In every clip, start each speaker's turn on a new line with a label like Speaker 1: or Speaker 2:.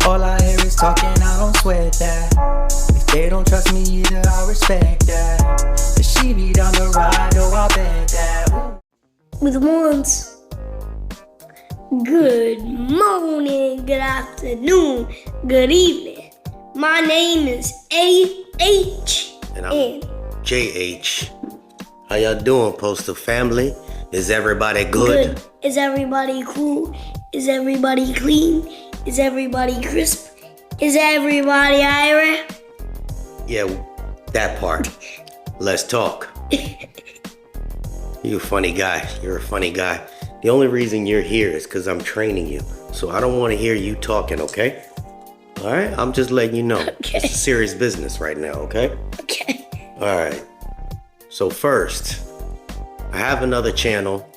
Speaker 1: All I hear is talking, I don't sweat that. If they don't trust me either, I respect that. If she be down the ride, oh, I bet that.
Speaker 2: With ones. Good morning, good afternoon, good evening. My name is A.H.
Speaker 3: And I'm J.H. How y'all doing, Postal Family? Is everybody good?
Speaker 2: Is everybody cool? Is everybody clean? Is everybody crisp? Is everybody Ira?
Speaker 3: Yeah, that part. Let's talk. You're a funny guy. You're a funny guy. The only reason you're here is because I'm training you. So I don't want to hear you talking, okay? All right? I'm just letting you know.
Speaker 2: Okay.
Speaker 3: It's serious business right now, okay?
Speaker 2: Okay.
Speaker 3: All right. So first, I have another channel.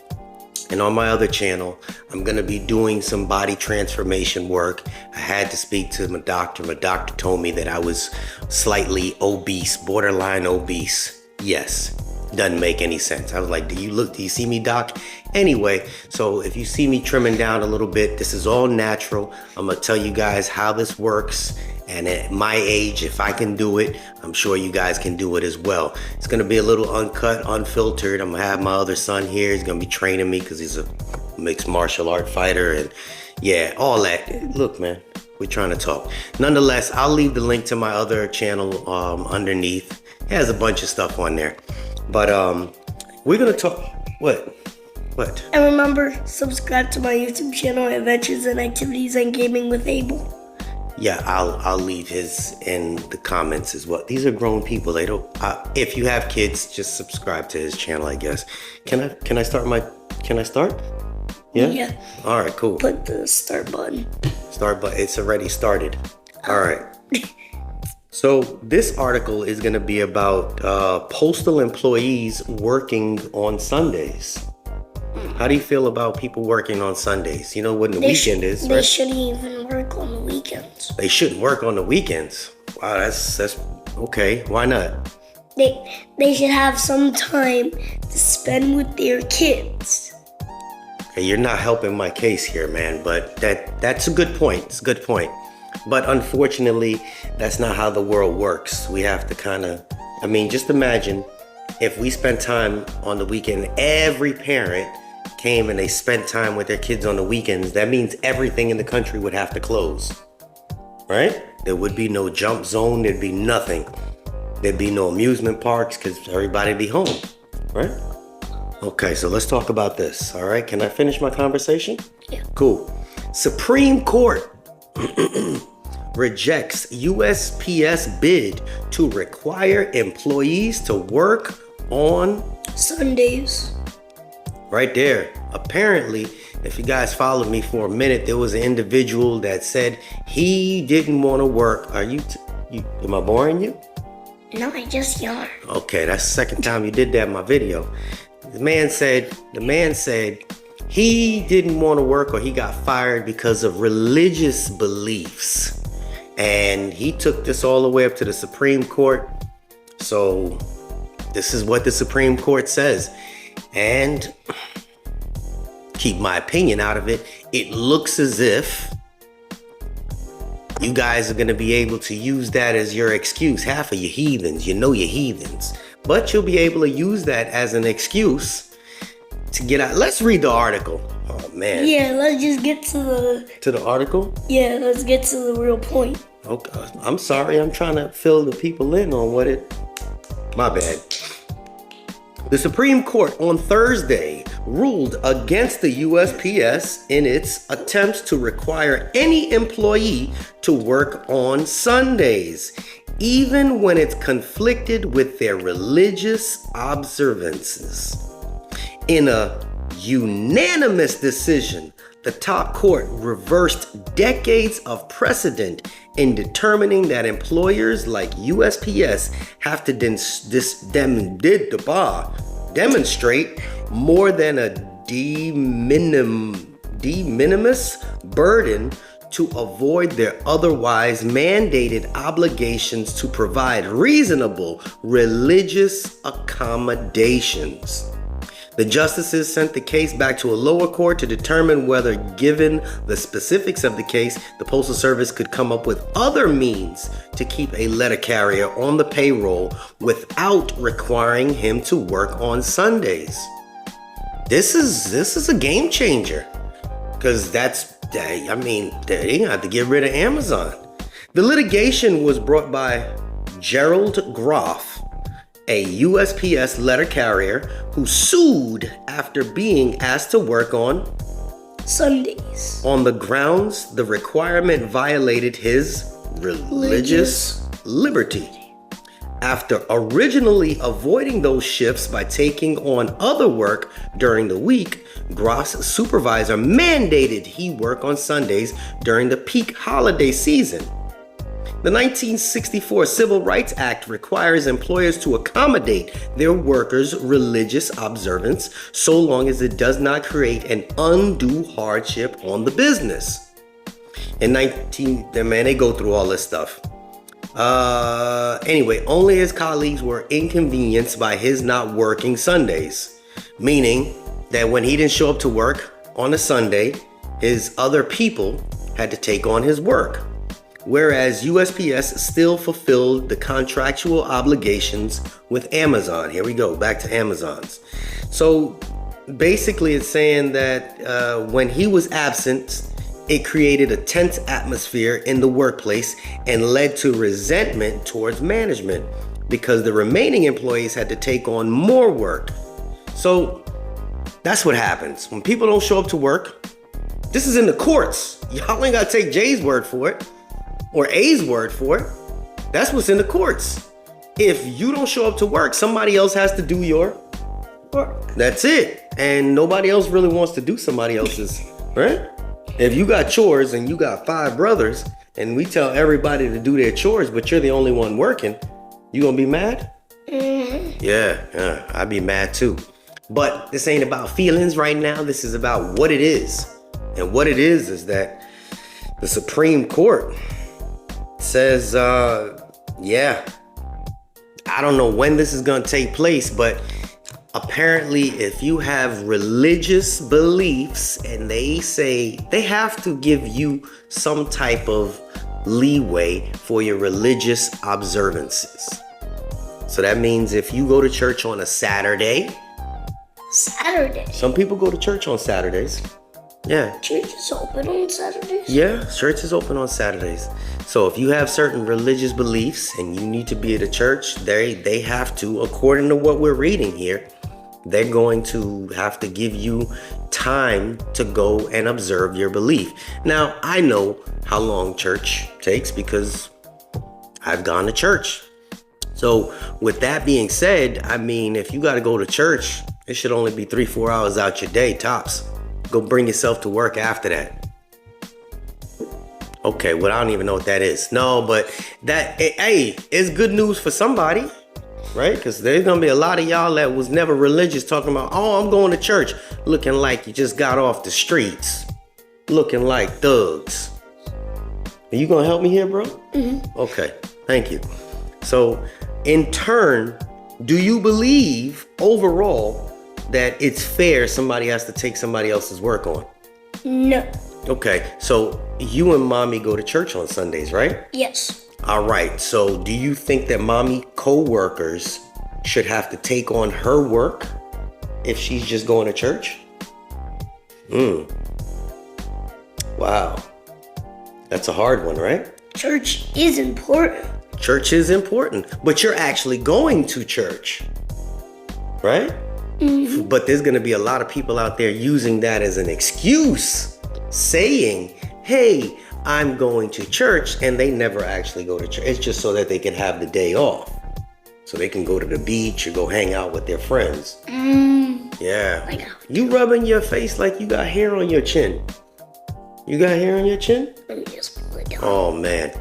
Speaker 3: And on my other channel, I'm going to be doing some body transformation work. I had to speak to my doctor. My doctor told me that I was slightly obese, borderline obese. Yes. Doesn't make any sense. I was like, do you see me, doc? Anyway, so if you see me trimming down a little bit, this is all natural. I'm gonna tell you guys how this works. And at my age, if I can do it, I'm sure you guys can do it as well. It's gonna be a little uncut, unfiltered. I'm gonna have my other son here. He's gonna be training me because he's a mixed martial art fighter. And yeah, all that. Look, man, we're trying to talk. Nonetheless, I'll leave the link to my other channel underneath. It has a bunch of stuff on there. But we're gonna talk. What?
Speaker 2: And remember, subscribe to my YouTube channel, Adventures and Activities and Gaming with Abel.
Speaker 3: Yeah, I'll leave his in the comments as well. These are grown people. They don't. If you have kids, just subscribe to his channel, I guess. Can I start my? Can I start? Yeah.
Speaker 2: Yeah.
Speaker 3: All right. Cool.
Speaker 2: Put the start button.
Speaker 3: Start button. It's already started. All right. So this article is going to be about postal employees working on Sundays. How do you feel about people working on Sundays? You know when the weekend is, right?
Speaker 2: They shouldn't even work on the weekends.
Speaker 3: They shouldn't work on the weekends. Wow, that's okay. Why not?
Speaker 2: They should have some time to spend with their kids.
Speaker 3: Hey, you're not helping my case here, man. But that's a good point. It's a good point. But unfortunately, that's not how the world works. We have to kind of, just imagine if we spent time on the weekend, every parent came and they spent time with their kids on the weekends. That means everything in the country would have to close, right? There would be no jump zone. There'd be nothing. There'd be no amusement parks because everybody'd be home, right? Okay, so let's talk about this, all right? Can I finish my conversation?
Speaker 2: Yeah.
Speaker 3: Cool. Supreme Court rejects USPS bid to require employees to work on
Speaker 2: Sundays.
Speaker 3: Right there. Apparently, if you guys followed me for a minute, there was an individual that said he didn't want to work. Am I boring you?
Speaker 2: No, I just yawned.
Speaker 3: Okay, that's the second time you did that in my video. The man said he didn't want to work or he got fired because of religious beliefs. And he took this all the way up to the Supreme Court. So this is what the Supreme Court says. And keep my opinion out of it. It looks as if you guys are going to be able to use that as your excuse. Half of you heathens, you're heathens. But you'll be able to use that as an excuse to get out. Let's read the article. Oh, man.
Speaker 2: Yeah, let's just get to
Speaker 3: the article?
Speaker 2: Yeah, let's get to the real point.
Speaker 3: Okay, I'm sorry. I'm trying to fill the people in on my bad. The Supreme Court on Thursday ruled against the USPS in its attempts to require any employee to work on Sundays, even when it's conflicted with their religious observances. In a unanimous decision, the top court reversed decades of precedent in determining that employers like USPS have to demonstrate more than a de minimis burden to avoid their otherwise mandated obligations to provide reasonable religious accommodations. The justices sent the case back to a lower court to determine whether, given the specifics of the case, the Postal Service could come up with other means to keep a letter carrier on the payroll without requiring him to work on Sundays. This is a game changer, because they have to get rid of Amazon. The litigation was brought by Gerald Groff, a USPS letter carrier who sued after being asked to work on
Speaker 2: Sundays
Speaker 3: on the grounds the requirement violated his religious liberty. After originally avoiding those shifts by taking on other work during the week, Groff's supervisor mandated he work on Sundays during the peak holiday season. The 1964 Civil Rights Act requires employers to accommodate their workers' religious observance so long as it does not create an undue hardship on the business. They go through all this stuff. Anyway, only his colleagues were inconvenienced by his not working Sundays, meaning that when he didn't show up to work on a Sunday, his other people had to take on his work. Whereas USPS still fulfilled the contractual obligations with Amazon. Here we go, back to Amazon's. So basically it's saying that when he was absent, it created a tense atmosphere in the workplace and led to resentment towards management because the remaining employees had to take on more work. So that's what happens when people don't show up to work. This is in the courts. Y'all ain't gotta take Jay's word for it. Or A's word for it. That's what's in the courts. If you don't show up to work, somebody else has to do your work. That's it. And nobody else really wants to do somebody else's, right? If you got chores and you got 5 brothers and we tell everybody to do their chores, but you're the only one working, you gonna be mad? Yeah, I'd be mad too. But this ain't about feelings right now. This is about what it is. And what it is that the Supreme Court says, I don't know when this is going to take place, but apparently if you have religious beliefs and they say they have to give you some type of leeway for your religious observances. So that means if you go to church on a Saturday. Some people go to church on Saturdays. Yeah.
Speaker 2: Church is open on Saturdays?
Speaker 3: Yeah, church is open on Saturdays. So if you have certain religious beliefs and you need to be at a church, they have to, according to what we're reading here, they're going to have to give you time to go and observe your belief. Now, I know how long church takes because I've gone to church. So with that being said, I mean, if you got to go to church, it should only be 3-4 hours out your day, tops. Go bring yourself to work after that. Okay, well, I don't even know what that is. No, but that, hey, it's good news for somebody, right? Because there's going to be a lot of y'all that was never religious talking about, oh, I'm going to church, looking like you just got off the streets, looking like thugs. Are you going to help me here, bro? Mm-hmm. Okay, thank you. So, in turn, do you believe overall that it's fair somebody has to take somebody else's work on?
Speaker 2: No.
Speaker 3: Okay, so you and mommy go to church on Sundays, right?
Speaker 2: Yes.
Speaker 3: All right, so do you think that mommy co-workers should have to take on her work if she's just going to church? Wow. That's a hard one, right?
Speaker 2: Church is important.
Speaker 3: Church is important, but you're actually going to church, right? Mm-hmm. But there's going to be a lot of people out there using that as an excuse, saying, hey, I'm going to church, and they never actually go to church. It's just so that they can have the day off. So they can go to the beach or go hang out with their friends. Yeah. You rubbing your face like you got hair on your chin. You got hair on your chin?
Speaker 2: Let me just pull it down.
Speaker 3: Oh, man.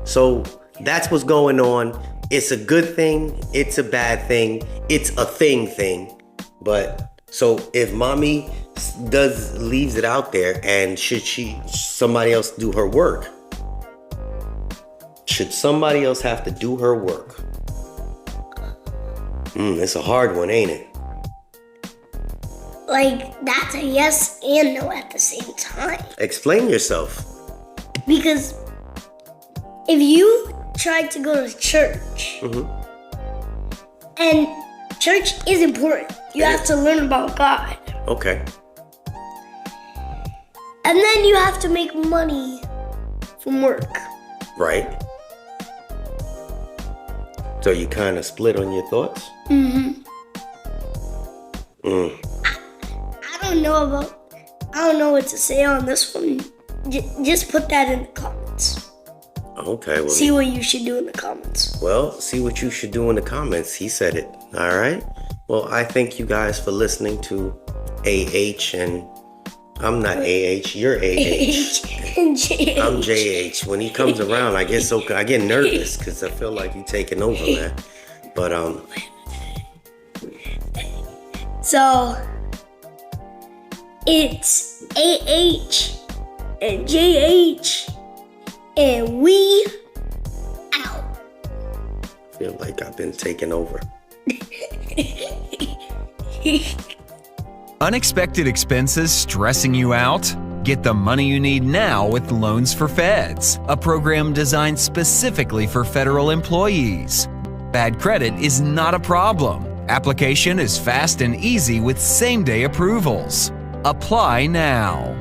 Speaker 3: So that's what's going on. It's a good thing. It's a bad thing. It's a thing. But so if mommy leaves it out there, and should somebody else do her work? Should somebody else have to do her work? It's a hard one, ain't it?
Speaker 2: like, that's a yes and no at the same time.
Speaker 3: Explain yourself.
Speaker 2: Because if you try to go to church, and church is important, you have to learn about God.
Speaker 3: Okay.
Speaker 2: And then you have to make money from work.
Speaker 3: Right. So you kind of split on your thoughts?
Speaker 2: I don't know what to say on this one. Just put that in the comments.
Speaker 3: Okay. Well,
Speaker 2: see what you should do in the comments.
Speaker 3: Well, see what you should do in the comments. He said it. All right. Well, I thank you guys for listening to AH, and I'm not AH. You're AH.
Speaker 2: And JH.
Speaker 3: I'm JH. When he comes around, I get nervous because I feel like he's taking over, man. But
Speaker 2: So it's AH and JH, and we out.
Speaker 3: I feel like I've been taken over.
Speaker 4: Unexpected expenses stressing you out? Get the money you need now with Loans for Feds, a program designed specifically for federal employees. Bad credit is not a problem. Application is fast and easy with same-day approvals. Apply now.